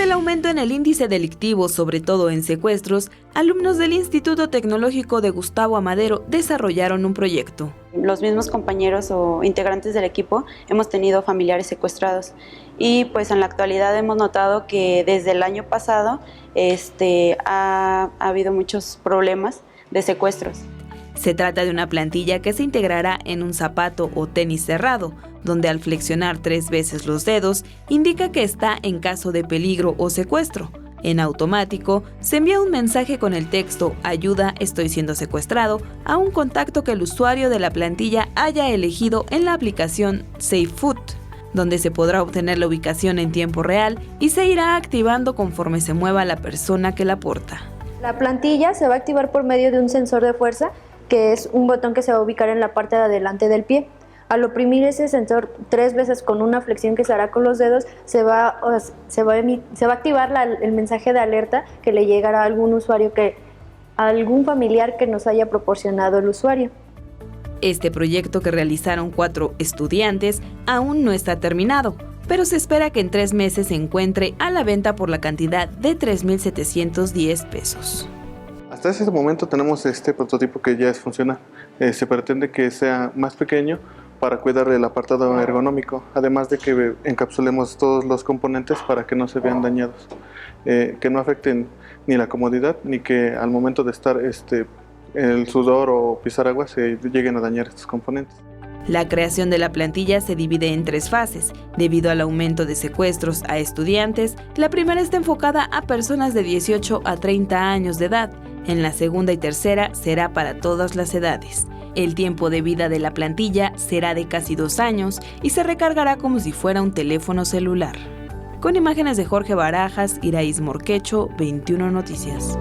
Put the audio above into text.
el aumento en el índice delictivo, sobre todo en secuestros, alumnos del Instituto Tecnológico de Gustavo Amadero desarrollaron un proyecto. Los mismos compañeros o integrantes del equipo hemos tenido familiares secuestrados y pues en la actualidad hemos notado que desde el año pasado ha habido muchos problemas de secuestros. Se trata de una plantilla que se integrará en un zapato o tenis cerrado, donde al flexionar 3 veces los dedos indica que está en caso de peligro o secuestro. En automático, se envía un mensaje con el texto «Ayuda, estoy siendo secuestrado» a un contacto que el usuario de la plantilla haya elegido en la aplicación SafeFoot, donde se podrá obtener la ubicación en tiempo real y se irá activando conforme se mueva la persona que la porta. La plantilla se va a activar por medio de un sensor de fuerza, que es un botón que se va a ubicar en la parte de adelante del pie. Al oprimir ese sensor 3 veces con una flexión que se hará con los dedos, se va a activar el mensaje de alerta que le llegará a algún usuario, a algún familiar que nos haya proporcionado el usuario. Este proyecto, que realizaron 4 estudiantes, aún no está terminado, pero se espera que en 3 meses se encuentre a la venta por la cantidad de 3,710 pesos. Hasta ese momento tenemos este prototipo que ya es funcional. Se pretende que sea más pequeño para cuidar el apartado ergonómico, además de que encapsulemos todos los componentes para que no se vean dañados, que no afecten ni la comodidad ni que al momento de estar el sudor o pisar agua se lleguen a dañar estos componentes. La creación de la plantilla se divide en 3 fases. Debido al aumento de secuestros a estudiantes, la primera está enfocada a personas de 18 a 30 años de edad. En la segunda y tercera será para todas las edades. El tiempo de vida de la plantilla será de casi 2 años y se recargará como si fuera un teléfono celular. Con imágenes de Jorge Barajas, Iraíz Morquecho, 21 Noticias.